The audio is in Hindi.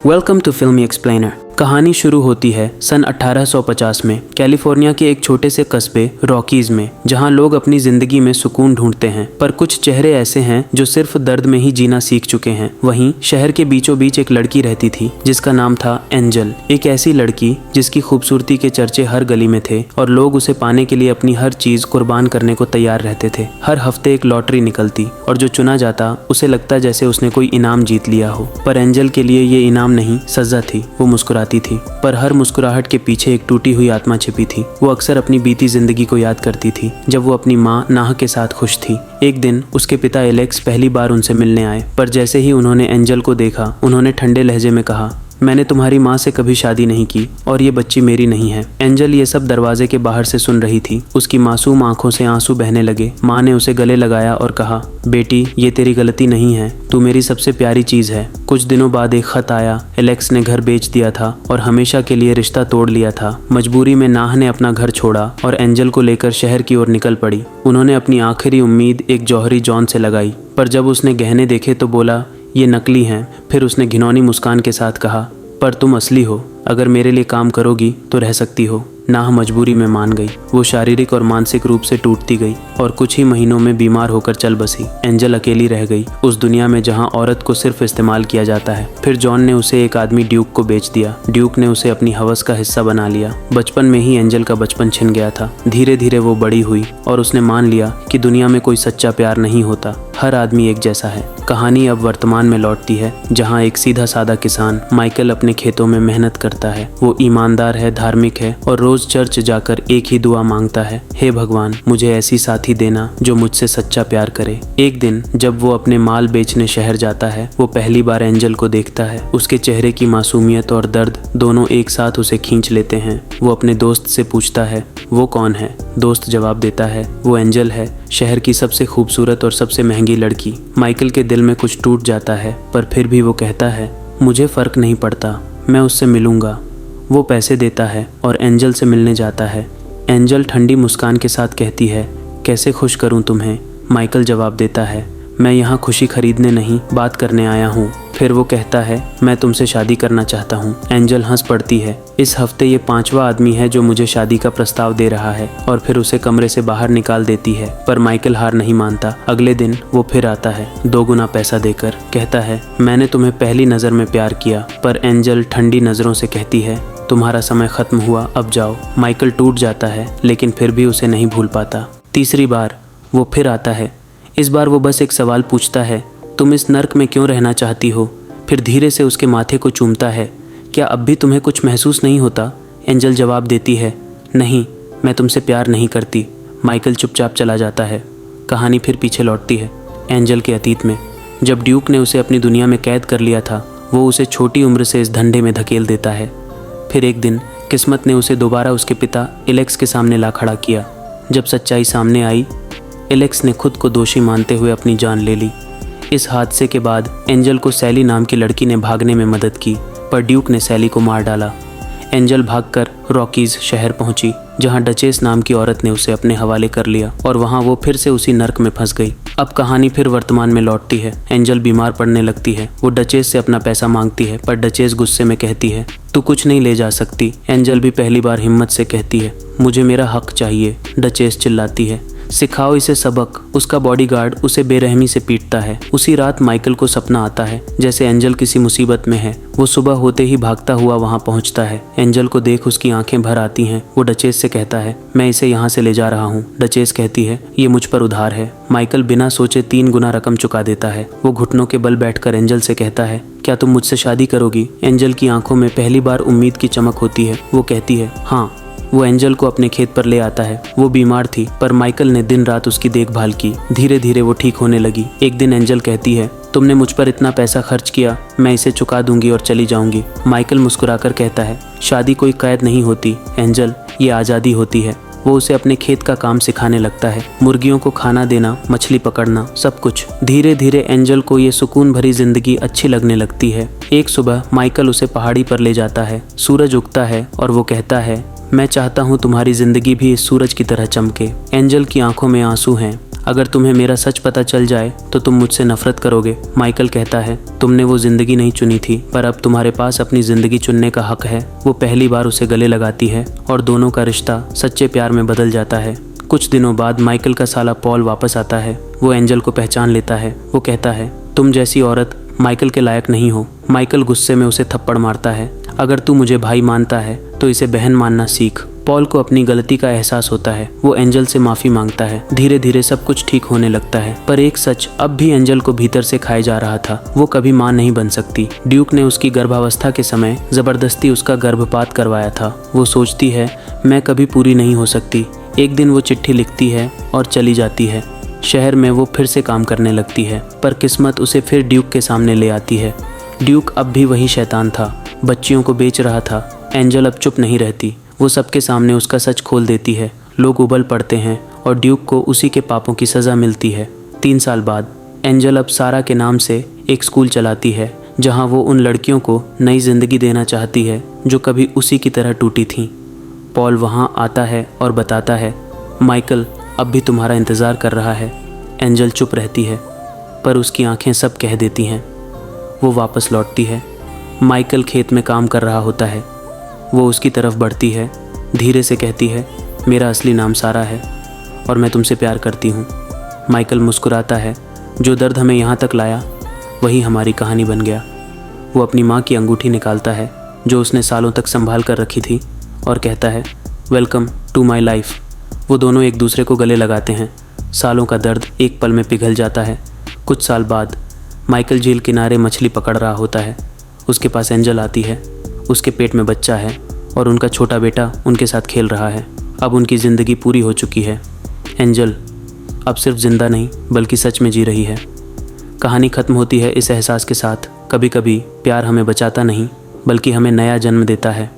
वेलकम टू फिल्मी एक्सप्लेनर। कहानी शुरू होती है सन 1850 में कैलिफोर्निया के एक छोटे से कस्बे रॉकीज में, जहां लोग अपनी जिंदगी में सुकून ढूंढते हैं, पर कुछ चेहरे ऐसे हैं जो सिर्फ दर्द में ही जीना सीख चुके हैं। वहीं शहर के बीचों बीच एक लड़की रहती थी जिसका नाम था एंजल। एक ऐसी लड़की जिसकी खूबसूरती के चर्चे हर गली में थे और लोग उसे पाने के लिए अपनी हर चीज कुर्बान करने को तैयार रहते थे। हर हफ्ते एक लॉटरी निकलती और जो चुना जाता उसे लगता जैसे उसने कोई इनाम जीत लिया हो, पर एंजल के लिए ये इनाम नहीं सजा थी। वो मुस्कुराती थी, पर हर मुस्कुराहट के पीछे एक टूटी हुई आत्मा छिपी थी। वो अक्सर अपनी बीती जिंदगी को याद करती थी जब वो अपनी माँ नाह के साथ खुश थी। एक दिन उसके पिता एलेक्स पहली बार उनसे मिलने आए, पर जैसे ही उन्होंने एंजल को देखा उन्होंने ठंडे लहजे में कहा, मैंने तुम्हारी माँ से कभी शादी नहीं की और ये बच्ची मेरी नहीं है। एंजल ये सब दरवाजे के बाहर से सुन रही थी। उसकी मासूम आंखों से आंसू बहने लगे। माँ ने उसे गले लगाया और कहा, बेटी ये तेरी गलती नहीं है, तू मेरी सबसे प्यारी चीज है। कुछ दिनों बाद एक खत आया। एलेक्स ने घर बेच दिया था और हमेशा के लिए रिश्ता तोड़ लिया था। मजबूरी में नाह ने अपना घर छोड़ा और एंजल को लेकर शहर की ओर निकल पड़ी। उन्होंने अपनी आखिरी उम्मीद एक जौहरी जॉन से लगाई, पर जब उसने गहने देखे तो बोला ये नकली हैं। फिर उसने घिनौनी मुस्कान के साथ कहा, पर तुम असली हो, अगर मेरे लिए काम करोगी तो रह सकती हो। नाह मजबूरी में मान गई। वो शारीरिक और मानसिक रूप से टूटती गई और कुछ ही महीनों में बीमार होकर चल बसी। एंजल अकेली रह गई उस दुनिया में जहां औरत को सिर्फ इस्तेमाल किया जाता है। फिर जॉन ने उसे एक आदमी ड्यूक को बेच दिया। ड्यूक ने उसे अपनी हवस का हिस्सा बना लिया। बचपन में ही एंजल का बचपन छिन गया था। धीरे धीरे वो बड़ी हुई और उसने मान लिया कि दुनिया में कोई सच्चा प्यार नहीं होता, हर आदमी एक जैसा है। कहानी अब वर्तमान में लौटती है, जहाँ एक सीधा साधा किसान माइकल अपने खेतों में मेहनत करता है। वो ईमानदार है, धार्मिक है और रोज चर्च जाकर एक ही दुआ मांगता है, हे भगवान मुझे ऐसी साथी देना जो मुझसे सच्चा प्यार करे। एक दिन जब वो अपने माल बेचने शहर जाता है, वो पहली बार एंजल को देखता है। उसके चेहरे की मासूमियत और दर्द दोनों एक साथ उसे खींच लेते हैं। वो अपने दोस्त से पूछता है, वो कौन है? दोस्त जवाब देता है, वो एंजल है, शहर की सबसे खूबसूरत और सबसे महंगी लड़की। माइकल के दिल में कुछ टूट जाता है, पर फिर भी वो कहता है, मुझे फर्क नहीं पड़ता, मैं उससे मिलूंगा। वो पैसे देता है और एंजल से मिलने जाता है। एंजल ठंडी मुस्कान के साथ कहती है, कैसे खुश करूं तुम्हें? माइकल जवाब देता है, मैं यहाँ खुशी खरीदने नहीं, बात करने आया हूँ। फिर वो कहता है, मैं तुमसे शादी करना चाहता हूँ। एंजल हंस पड़ती है। इस हफ्ते ये 5वां आदमी है जो मुझे शादी का प्रस्ताव दे रहा है, और फिर उसे कमरे से बाहर निकाल देती है। पर माइकल हार नहीं मानता। अगले दिन वो फिर आता है, 2 गुना पैसा देकर। कहता है, मैंने तुम्हें पहली नज़र में प्यार किया। पर एंजल ठंडी नज़रों से कहती है, तुम्हारा समय खत्म हुआ, अब जाओ। माइकल टूट जाता है, लेकिन फिर भी उसे नहीं भूल पाता। तीसरी बार वो फिर आता है। इस बार वो बस एक सवाल पूछता है, तुम इस नर्क में क्यों रहना चाहती हो? फिर धीरे से उसके माथे को चूमता है, क्या अब भी तुम्हें कुछ महसूस नहीं होता? एंजल जवाब देती है, नहीं, मैं तुमसे प्यार नहीं करती। माइकल चुपचाप चला जाता है। कहानी फिर पीछे लौटती है एंजल के अतीत में। जब ड्यूक ने उसे अपनी दुनिया में कैद कर लिया था, वो उसे छोटी उम्र से इस धंधे में धकेल देता है। फिर एक दिन किस्मत ने उसे दोबारा उसके पिता एलेक्स के सामने ला खड़ा किया। जब सच्चाई सामने आई, एलेक्स ने खुद को दोषी मानते हुए अपनी जान ले ली। इस हादसे के बाद एंजल को सैली नाम की लड़की ने भागने में मदद की, पर ड्यूक ने सैली को मार डाला। एंजल भागकर रॉकीज शहर पहुंची, जहां डचेस नाम की औरत ने उसे अपने हवाले कर लिया और वहां वो फिर से उसी नर्क में फंस गई। अब कहानी फिर वर्तमान में लौटती है। एंजल बीमार पड़ने लगती है। वो डचेस से अपना पैसा मांगती है, पर डचेस गुस्से में कहती है, तू कुछ नहीं ले जा सकती। एंजल भी पहली बार हिम्मत से कहती है, मुझे मेरा हक चाहिए। डचेस चिल्लाती है, सिखाओ इसे सबक। उसका बॉडीगार्ड उसे बेरहमी से पीटता है। उसी रात माइकल को सपना आता है जैसे एंजल किसी मुसीबत में है। वो सुबह होते ही भागता हुआ वहां पहुंचता है। एंजल को देख उसकी आंखें भर आती हैं। वो डचेस से कहता है, मैं इसे यहाँ से ले जा रहा हूँ। डचेस कहती है, ये मुझ पर उधार है। माइकल बिना सोचे 3 गुना रकम चुका देता है। वो घुटनों के बल बैठकर एंजल से कहता है, क्या तुम मुझसे शादी करोगी? एंजल की आंखों में पहली बार उम्मीद की चमक होती है। वो कहती है, हाँ। वो एंजल को अपने खेत पर ले आता है। वो बीमार थी, पर माइकल ने दिन रात उसकी देखभाल की। धीरे धीरे वो ठीक होने लगी। एक दिन एंजल कहती है, तुमने मुझ पर इतना पैसा खर्च किया, मैं इसे चुका दूंगी और चली जाऊंगी। माइकल मुस्कुराकर कहता है, शादी कोई कैद नहीं होती एंजल, ये आज़ादी होती है। वो उसे अपने खेत का काम सिखाने लगता है, मुर्गियों को खाना देना, मछली पकड़ना, सब कुछ। धीरे धीरे एंजल को ये सुकून भरी जिंदगी अच्छी लगने लगती है। एक सुबह माइकल उसे पहाड़ी पर ले जाता है। सूरज उगता है और वो कहता है, मैं चाहता हूँ तुम्हारी जिंदगी भी इस सूरज की तरह चमके। एंजल की आंखों में आंसू हैं। अगर तुम्हें मेरा सच पता चल जाए तो तुम मुझसे नफरत करोगे। माइकल कहता है, तुमने वो जिंदगी नहीं चुनी थी, पर अब तुम्हारे पास अपनी जिंदगी चुनने का हक है। वो पहली बार उसे गले लगाती है और दोनों का रिश्ता सच्चे प्यार में बदल जाता है। कुछ दिनों बाद माइकल का साला पॉल वापस आता है। वो एंजल को पहचान लेता है। वो कहता है, तुम जैसी औरत माइकल के लायक नहीं हो। माइकल गुस्से में उसे थप्पड़ मारता है। अगर तू मुझे भाई मानता है तो इसे बहन मानना सीख। पॉल को अपनी गलती का एहसास होता है। वो एंजल से माफ़ी मांगता है। धीरे धीरे सब कुछ ठीक होने लगता है, पर एक सच अब भी एंजल को भीतर से खाए जा रहा था। वो कभी मां नहीं बन सकती। ड्यूक ने उसकी गर्भावस्था के समय जबरदस्ती उसका गर्भपात करवाया था। वो सोचती है, मैं कभी पूरी नहीं हो सकती। एक दिन वो चिट्ठी लिखती है और चली जाती है। शहर में वो फिर से काम करने लगती है, पर किस्मत उसे फिर ड्यूक के सामने ले आती है। ड्यूक अब भी वही शैतान था, बच्चियों को बेच रहा था। एंजल अब चुप नहीं रहती। वो सबके सामने उसका सच खोल देती है। लोग उबल पड़ते हैं और ड्यूक को उसी के पापों की सज़ा मिलती है। 3 साल बाद एंजल अब सारा के नाम से एक स्कूल चलाती है, जहां वो उन लड़कियों को नई ज़िंदगी देना चाहती है जो कभी उसी की तरह टूटी थीं। पॉल वहां आता है और बताता है, माइकल अब भी तुम्हारा इंतज़ार कर रहा है। एंजल चुप रहती है, पर उसकी आंखें सब कह देती हैं। वो वापस लौटती है। माइकल खेत में काम कर रहा होता है। वो उसकी तरफ बढ़ती है, धीरे से कहती है, मेरा असली नाम सारा है और मैं तुमसे प्यार करती हूँ। माइकल मुस्कुराता है, जो दर्द हमें यहाँ तक लाया वही हमारी कहानी बन गया। वो अपनी माँ की अंगूठी निकालता है जो उसने सालों तक संभाल कर रखी थी और कहता है, वेलकम टू माई लाइफ। वो दोनों एक दूसरे को गले लगाते हैं। सालों का दर्द एक पल में पिघल जाता है। कुछ साल बाद माइकल झील किनारे मछली पकड़ रहा होता है। उसके पास एंजल आती है। उसके पेट में बच्चा है और उनका छोटा बेटा उनके साथ खेल रहा है। अब उनकी ज़िंदगी पूरी हो चुकी है। एंजल अब सिर्फ जिंदा नहीं बल्कि सच में जी रही है। कहानी ख़त्म होती है इस एहसास के साथ, कभी कभी प्यार हमें बचाता नहीं बल्कि हमें नया जन्म देता है।